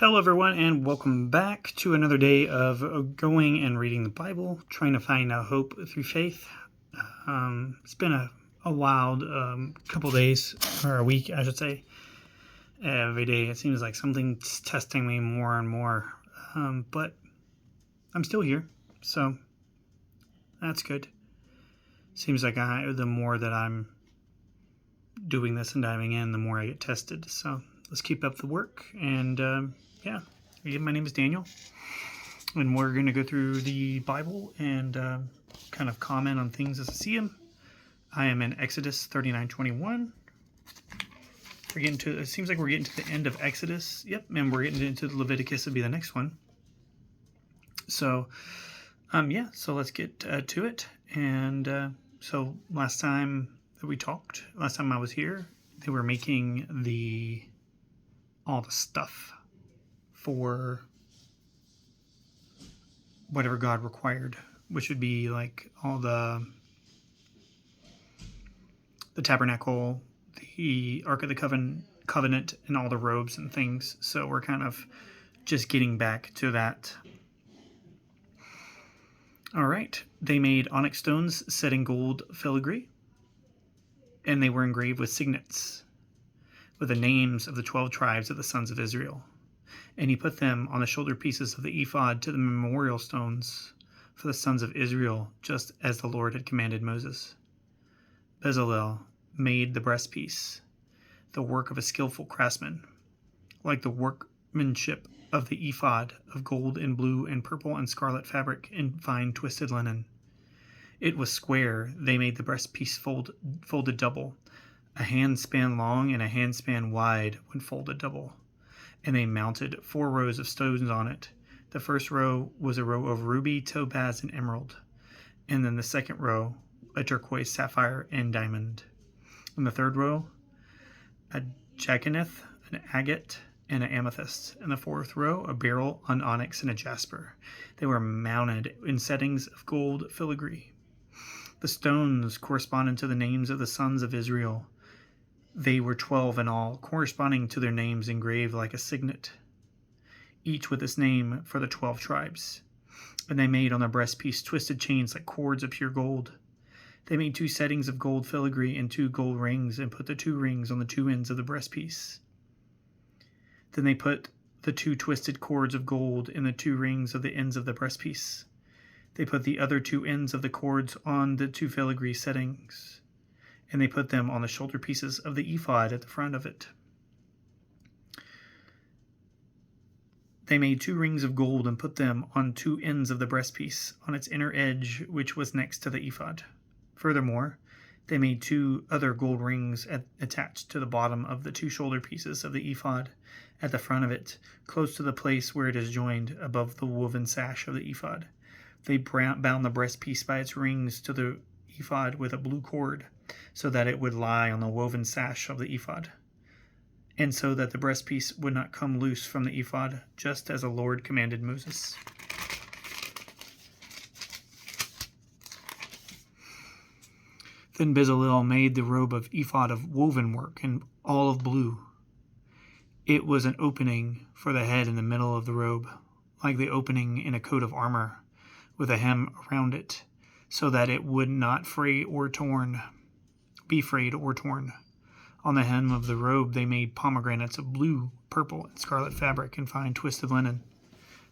Hello, everyone, and welcome back to another day of going and reading the Bible, trying to find hope through faith. It's been a wild couple days, or a week, I should say. Every day it seems like something's testing me more and more, but I'm still here, so that's good. Seems like the more that I'm doing this and diving in, the more I get tested. So let's keep up the work, and yeah, again, my name is Daniel, and we're going to go through the Bible and kind of comment on things as I see them. I am in Exodus 39:21. It seems like we're getting to the end of Exodus. Yep, and we're getting into Leviticus will be the next one. So, yeah, so let's get to it. And so last time I was here, they were making all the stuff for whatever God required, which would be like all the tabernacle, the Ark of the Covenant, and all the robes and things. So we're kind of just getting back to that. All right. They made onyx stones set in gold filigree, and they were engraved with signets, with the names of the 12 tribes of the sons of Israel. And he put them on the shoulder pieces of the ephod to the memorial stones for the sons of Israel, just as the Lord had commanded Moses. Bezalel made the breastpiece, the work of a skillful craftsman, like the workmanship of the ephod, of gold and blue and purple and scarlet fabric and fine twisted linen. It was square. They made the breastpiece folded double, a handspan long and a handspan wide when folded double. And they mounted 4 rows of stones on it. The first row was a row of ruby, topaz, and emerald. And then the second row, a turquoise, sapphire, and diamond. And the third row, a jacinth, an agate, and an amethyst. And the fourth row, a beryl, an onyx, and a jasper. They were mounted in settings of gold filigree. The stones corresponded to the names of the sons of Israel. They were 12 in all, corresponding to their names engraved like a signet, each with its name for the 12 tribes. And they made on the breastpiece twisted chains like cords of pure gold. They made 2 settings of gold filigree and 2 gold rings, and put the 2 rings on the 2 ends of the breastpiece. Then they put the 2 twisted cords of gold in the 2 rings of the ends of the breastpiece. They put the other 2 ends of the cords on the 2 filigree settings, and they put them on the shoulder pieces of the ephod at the front of it. They made 2 rings of gold and put them on 2 ends of the breastpiece, on its inner edge, which was next to the ephod. Furthermore, they made 2 other gold rings attached to the bottom of the 2 shoulder pieces of the ephod at the front of it, close to the place where it is joined above the woven sash of the ephod. They bound the breastpiece by its rings to the ephod with a blue cord, so that it would lie on the woven sash of the ephod, and so that the breastpiece would not come loose from the ephod, just as the Lord commanded Moses. Then Bezalel made the robe of ephod of woven work, and all of blue. It was an opening for the head in the middle of the robe, like the opening in a coat of armor, with a hem around it, so that it would not be frayed or torn. On the hem of the robe they made pomegranates of blue, purple, and scarlet fabric and fine twisted linen.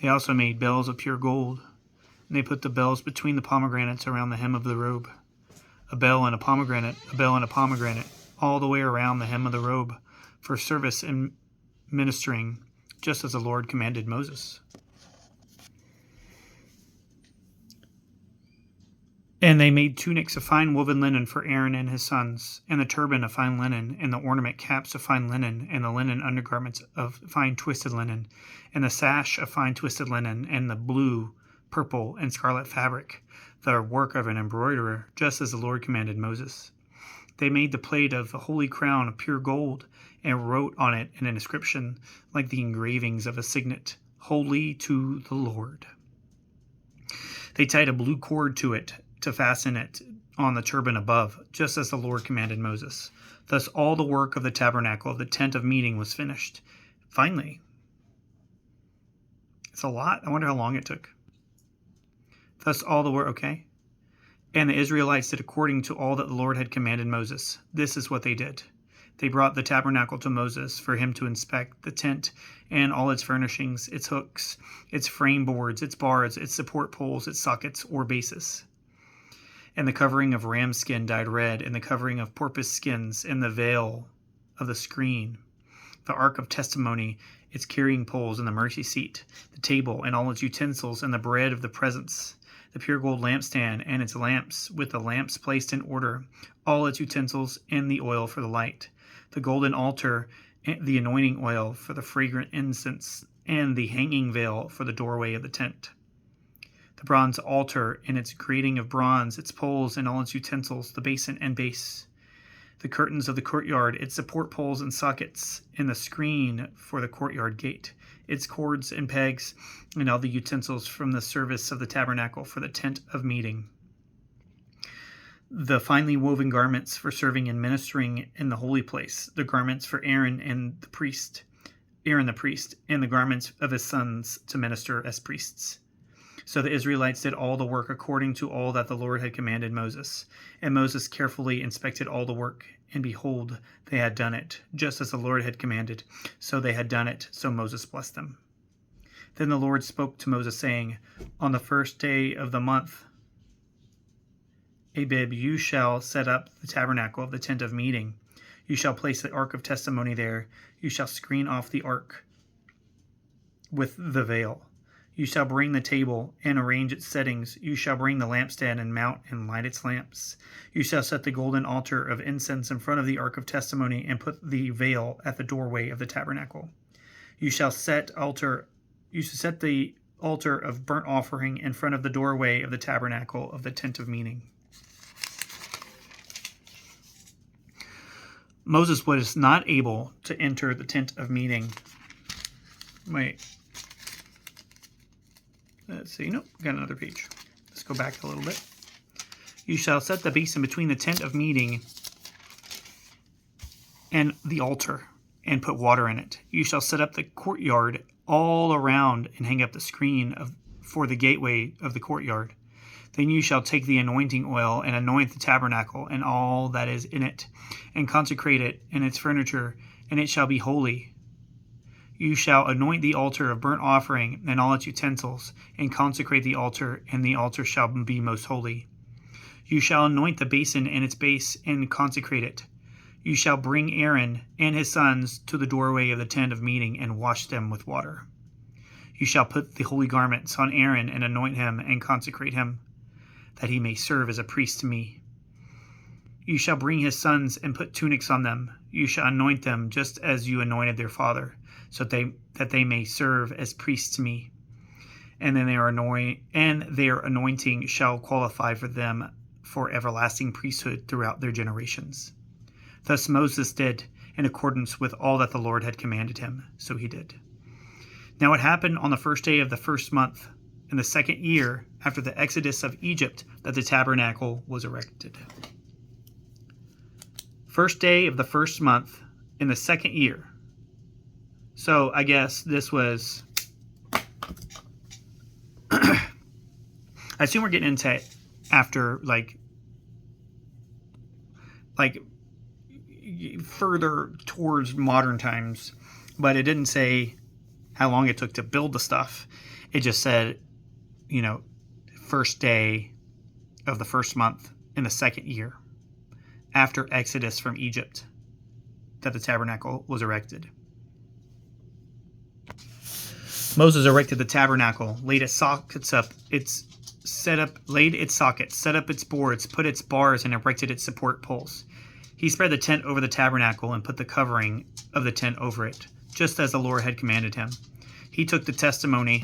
They also made bells of pure gold, and they put the bells between the pomegranates around the hem of the robe. A bell and a pomegranate, all the way around the hem of the robe, for service and ministering, just as the Lord commanded Moses. And they made tunics of fine woven linen for Aaron and his sons, and the turban of fine linen, and the ornament caps of fine linen, and the linen undergarments of fine twisted linen, and the sash of fine twisted linen, and the blue, purple, and scarlet fabric, the work of an embroiderer, just as the Lord commanded Moses. They made the plate of the holy crown of pure gold, and wrote on it an inscription like the engravings of a signet, "Holy to the Lord." They tied a blue cord to it to fasten it on the turban above, just as the Lord commanded Moses. Thus all the work of the tabernacle of the tent of meeting was finished. Finally, It's a lot. I wonder how long it took. Thus all the work, okay. And the Israelites did according to all that the Lord had commanded Moses. This is what they did. They brought the tabernacle to Moses for him to inspect the tent and all its furnishings, its hooks, its frame boards, its bars, its support poles, its sockets or bases. And the covering of ram skin dyed red, and the covering of porpoise skins, and the veil of the screen, the ark of testimony, its carrying poles, and the mercy seat, the table and all its utensils, and the bread of the presence, the pure gold lampstand and its lamps, with the lamps placed in order, all its utensils, and the oil for the light, the golden altar, and the anointing oil for the fragrant incense, and the hanging veil for the doorway of the tent, the bronze altar and its grating of bronze, its poles and all its utensils, the basin and base, the curtains of the courtyard, its support poles and sockets, and the screen for the courtyard gate, its cords and pegs, and all the utensils from the service of the tabernacle for the tent of meeting, the finely woven garments for serving and ministering in the holy place, the garments for Aaron the priest, and the garments of his sons to minister as priests. So the Israelites did all the work according to all that the Lord had commanded Moses. And Moses carefully inspected all the work, and behold, they had done it, just as the Lord had commanded. So they had done it, so Moses blessed them. Then the Lord spoke to Moses, saying, On the first day of the month, Abib, you shall set up the tabernacle of the tent of meeting. You shall place the ark of testimony there. You shall screen off the ark with the veil. You shall bring the table and arrange its settings. You shall bring the lampstand and mount and light its lamps. You shall set the golden altar of incense in front of the ark of testimony and put the veil at the doorway of the tabernacle. You shall set the altar of burnt offering in front of the doorway of the tabernacle of the tent of meeting. Moses was not able to enter the tent of meeting. Let's see. Nope, got another page. Let's go back a little bit. You shall set the basin between the tent of meeting and the altar, and put water in it. You shall set up the courtyard all around, and hang up the screen for the gateway of the courtyard. Then you shall take the anointing oil and anoint the tabernacle and all that is in it, and consecrate it and its furniture, and it shall be holy. You shall anoint the altar of burnt offering and all its utensils, and consecrate the altar, and the altar shall be most holy. You shall anoint the basin and its base, and consecrate it. You shall bring Aaron and his sons to the doorway of the tent of meeting, and wash them with water. You shall put the holy garments on Aaron, and anoint him, and consecrate him, that he may serve as a priest to me. You shall bring his sons, and put tunics on them. You shall anoint them just as you anointed their father, so that they may serve as priests to me. And then their anointing shall qualify for them for everlasting priesthood throughout their generations. Thus Moses did, in accordance with all that the Lord had commanded him. So he did. Now it happened on the first day of the first month, in the second year after the exodus of Egypt, that the tabernacle was erected. First day of the first month in the second year. So I guess this was, I assume we're getting into after like further towards modern times, but it didn't say how long it took to build the stuff. It just said, first day of the first month in the second year after Exodus from Egypt, that the tabernacle was erected. Moses erected the tabernacle, laid its sockets, set up its boards, put its bars, and erected its support poles. He spread the tent over the tabernacle and put the covering of the tent over it, just as the Lord had commanded him. He took the testimony,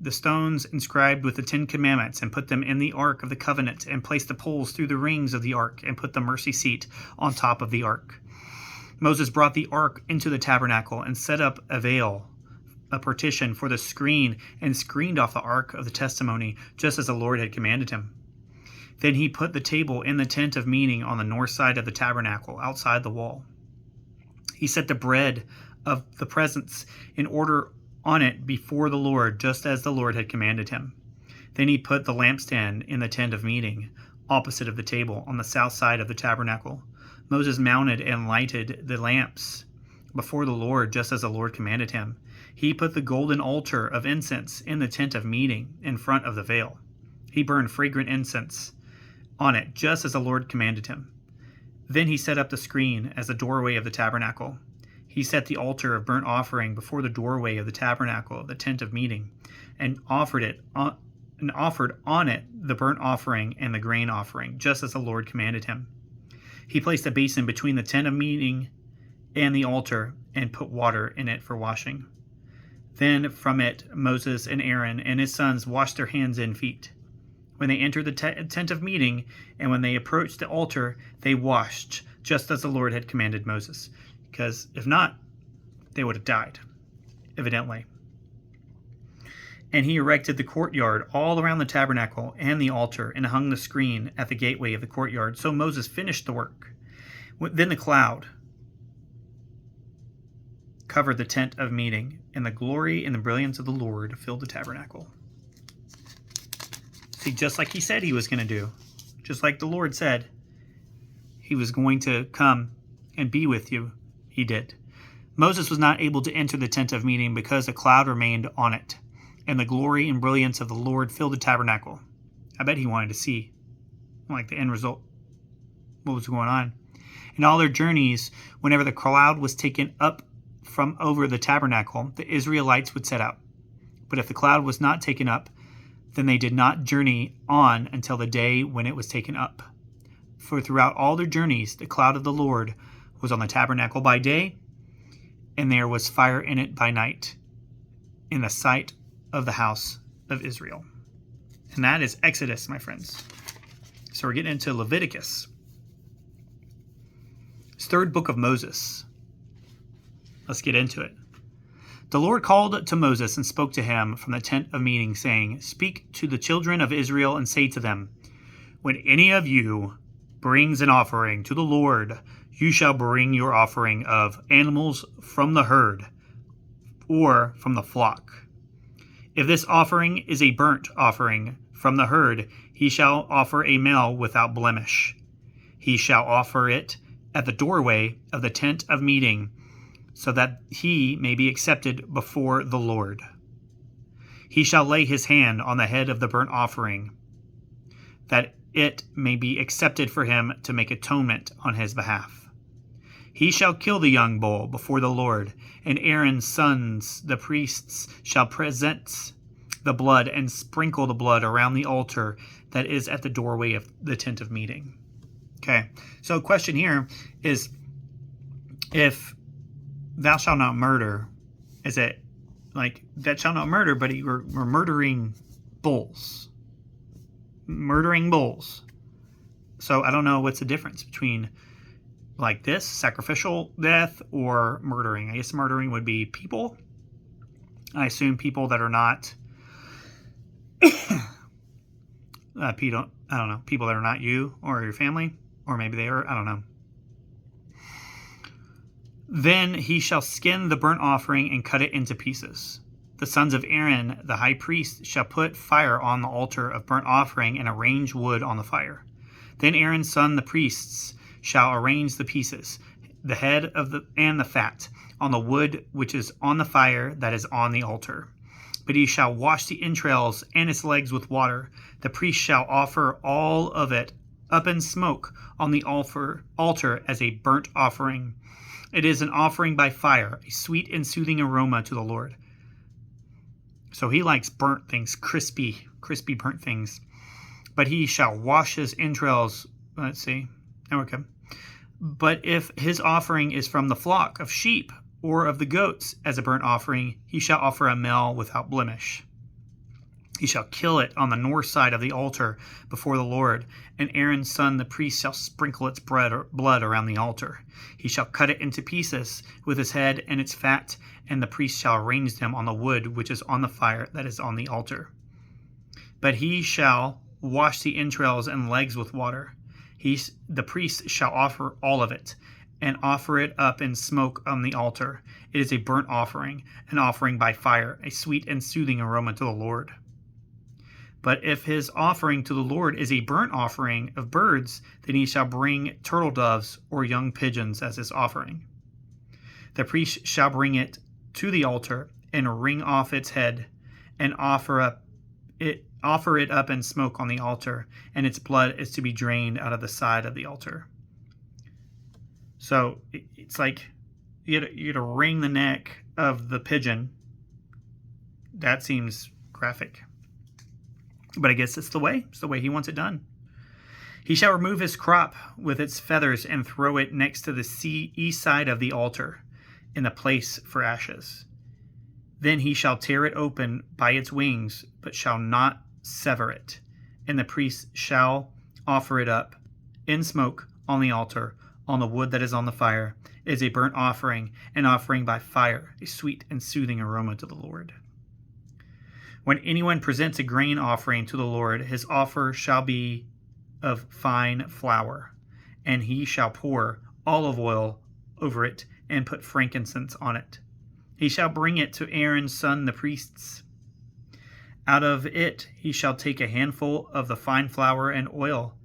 the stones inscribed with the 10 Commandments, and put them in the ark of the covenant, and placed the poles through the rings of the ark, and put the mercy seat on top of the ark. Moses brought the ark into the tabernacle and set up a partition for the screen, and screened off the ark of the testimony, just as the Lord had commanded him. Then he put the table in the tent of meeting on the north side of the tabernacle, outside the wall. He set the bread of the presence in order on it before the Lord, just as the Lord had commanded him. Then he put the lampstand in the tent of meeting, opposite of the table, on the south side of the tabernacle. Moses mounted and lighted the lamps before the Lord, just as the Lord commanded him. He put the golden altar of incense in the tent of meeting in front of the veil. He burned fragrant incense on it, just as the Lord commanded him. Then he set up the screen as the doorway of the tabernacle. He set the altar of burnt offering before the doorway of the tabernacle of the tent of meeting, and offered on it the burnt offering and the grain offering, just as the Lord commanded him. He placed a basin between the tent of meeting and the altar, and put water in it for washing. Then from it Moses and Aaron and his sons washed their hands and feet. When they entered the tent of meeting, and when they approached the altar, they washed, just as the Lord had commanded Moses. Because if not, they would have died, evidently. And he erected the courtyard all around the tabernacle and the altar, and hung the screen at the gateway of the courtyard. So Moses finished the work. Then the cloud covered the tent of meeting, and the glory and the brilliance of the Lord filled the tabernacle. See, just like he said he was going to do, just like the Lord said he was going to come and be with you, he did. Moses was not able to enter the tent of meeting because the cloud remained on it, and the glory and brilliance of the Lord filled the tabernacle. I bet he wanted to see, like, the end result, what was going on. In all their journeys, whenever the cloud was taken up from over the tabernacle, the Israelites would set out. But if the cloud was not taken up, then they did not journey on until the day when it was taken up. For throughout all their journeys, the cloud of the Lord was on the tabernacle by day, and there was fire in it by night, in the sight of the house of Israel. And that is Exodus, my friends. So we're getting into Leviticus. It's third book of Moses. Let's get into it. The Lord called to Moses and spoke to him from the tent of meeting, saying, "Speak to the children of Israel and say to them, when any of you brings an offering to the Lord, you shall bring your offering of animals from the herd or from the flock. If this offering is a burnt offering from the herd, he shall offer a male without blemish. He shall offer it at the doorway of the tent of meeting, so that he may be accepted before the Lord. He shall lay his hand on the head of the burnt offering, that it may be accepted for him to make atonement on his behalf. He shall kill the young bull before the Lord, and Aaron's sons, the priests, shall present the blood and sprinkle the blood around the altar that is at the doorway of the tent of meeting." Okay, so a question here is, if thou shalt not murder, is it like that shall not murder, but we're murdering bulls? Murdering bulls. So I don't know what's the difference between like this, sacrificial death, or murdering. I guess murdering would be people. I assume people that are not people, I don't know, people that are not you or your family, or maybe they are, I don't know. Then he shall skin the burnt offering and cut it into pieces. The sons of Aaron, the high priest, shall put fire on the altar of burnt offering and arrange wood on the fire. Then Aaron's son, the priests, shall arrange the pieces, the head of and the fat, on the wood which is on the fire that is on the altar. But he shall wash the entrails and its legs with water. The priest shall offer all of it up in smoke on the altar as a burnt offering. It is an offering by fire, a sweet and soothing aroma to the Lord. So he likes burnt things, crispy burnt things. But he shall wash his entrails. Let's see. Okay. But if his offering is from the flock of sheep or of the goats as a burnt offering, he shall offer a male without blemish. He shall kill it on the north side of the altar before the Lord, and Aaron's son the priest shall sprinkle its blood around the altar. He shall cut it into pieces with his head and its fat, and the priest shall arrange them on the wood which is on the fire that is on the altar. But he shall wash the entrails and legs with water. The priest shall offer all of it, and offer it up in smoke on the altar. It is a burnt offering, an offering by fire, a sweet and soothing aroma to the Lord. But if his offering to the Lord is a burnt offering of birds, then he shall bring turtle doves or young pigeons as his offering. The priest shall bring it to the altar and wring off its head and offer it up in smoke on the altar, and its blood is to be drained out of the side of the altar. So it's like you got to wring the neck of the pigeon. That seems graphic, but I guess it's the way he wants it done. He shall remove his crop with its feathers and throw it next to the east side of the altar in the place for ashes. Then he shall tear it open by its wings, but shall not sever it. And the priest shall offer it up in smoke on the altar, on the wood that is on the fire. It is a burnt offering, an offering by fire, a sweet and soothing aroma to the Lord. When anyone presents a grain offering to the Lord, his offer shall be of fine flour, and he shall pour olive oil over it and put frankincense on it. He shall bring it to Aaron's son the priests. Out of it he shall take a handful of the fine flour and oil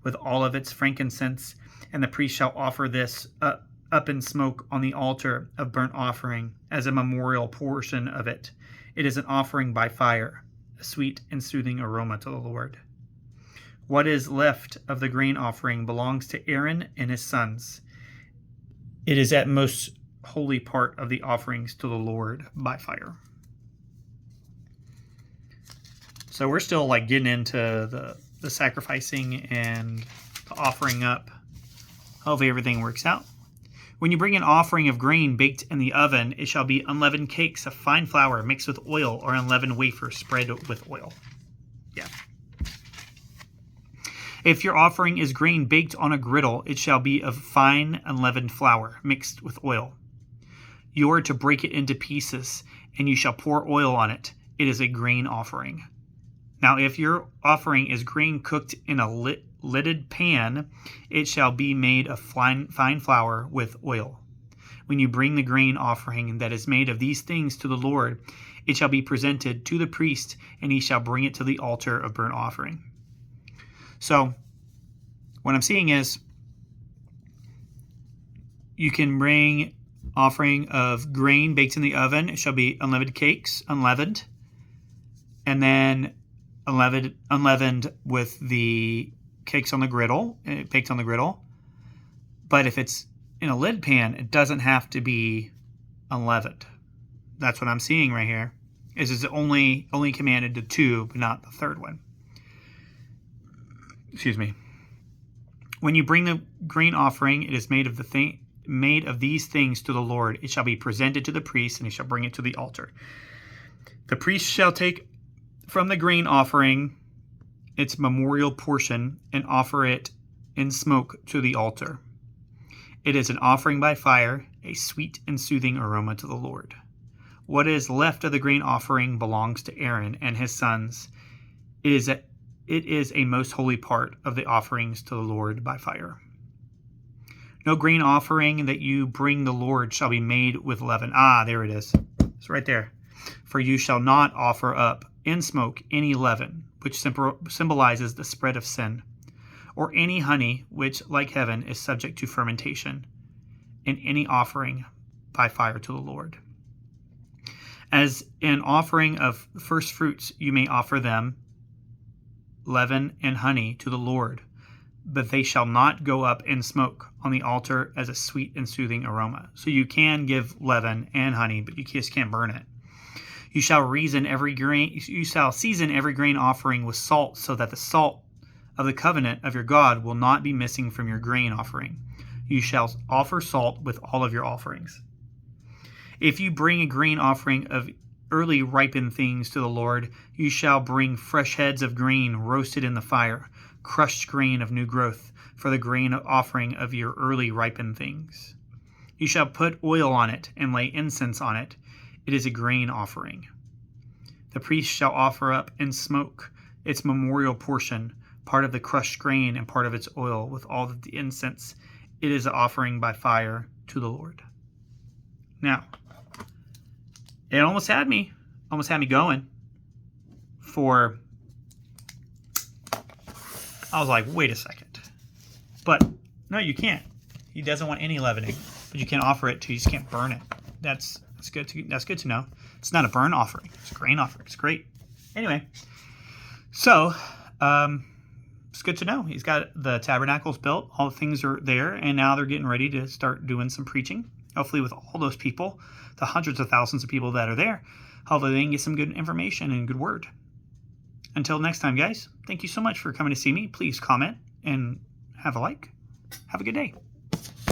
with all of its frankincense, and the priest shall offer this up in smoke on the altar of burnt offering as a memorial portion of it. It is an offering by fire, a sweet and soothing aroma to the Lord. What is left of the grain offering belongs to Aaron and his sons. It is at most holy part of the offerings to the Lord by fire. So we're still like getting into the sacrificing and the offering up. Hopefully everything works out. When you bring an offering of grain baked in the oven, it shall be unleavened cakes of fine flour mixed with oil, or unleavened wafers spread with oil. Yeah. If your offering is grain baked on a griddle, it shall be of fine unleavened flour mixed with oil. You are to break it into pieces, and you shall pour oil on it. It is a grain offering. Now, if your offering is grain cooked in a lidded pan, it shall be made of fine flour with oil. When you bring the grain offering that is made of these things to the Lord, it shall be presented to the priest, and he shall bring it to the altar of burnt offering. So, what I'm seeing is you can bring offering of grain baked in the oven. It shall be unleavened cakes, unleavened, and then unleavened with the cakes on the griddle, baked on the griddle. But if it's in a lid pan, it doesn't have to be unleavened. That's what I'm seeing right here. Is only commanded to two, but not the third one. Excuse me. When you bring the grain offering, it is made of these things to the Lord. It shall be presented to the priest, and he shall bring it to the altar. The priest shall take from the grain offering its memorial portion and offer it in smoke to the altar. It is an offering by fire, a sweet and soothing aroma to the Lord. What is left of the grain offering belongs to Aaron and his sons. It is a most holy part of the offerings to the Lord by fire. No grain offering that you bring the Lord shall be made with leaven. There it is. It's right there. For you shall not offer up in smoke any leaven, which symbolizes the spread of sin, or any honey, which, like heaven, is subject to fermentation, in any offering by fire to the Lord. As an offering of first fruits, you may offer them, leaven and honey, to the Lord, but they shall not go up in smoke on the altar as a sweet and soothing aroma. So you can give leaven and honey, but you just can't burn it. You shall season every grain offering with salt, so that the salt of the covenant of your God will not be missing from your grain offering. You shall offer salt with all of your offerings. If you bring a grain offering of early ripened things to the Lord, you shall bring fresh heads of grain roasted in the fire, crushed grain of new growth, for the grain offering of your early ripened things. You shall put oil on it and lay incense on it. It is a grain offering. The priest shall offer up in smoke its memorial portion, part of the crushed grain and part of its oil, with all of the incense it is an offering by fire to the Lord. Now, it almost had me going for, I was like, wait a second. But no, you can't. He doesn't want any leavening, but you can't offer it you just can't burn it. That's good to know. It's not a burn offering. It's a grain offering. It's great. Anyway, so it's good to know. He's got the tabernacles built. All the things are there, and now they're getting ready to start doing some preaching. Hopefully with all those people, the hundreds of thousands of people that are there, hopefully they can get some good information and good word. Until next time, guys, thank you so much for coming to see me. Please comment and have a like. Have a good day.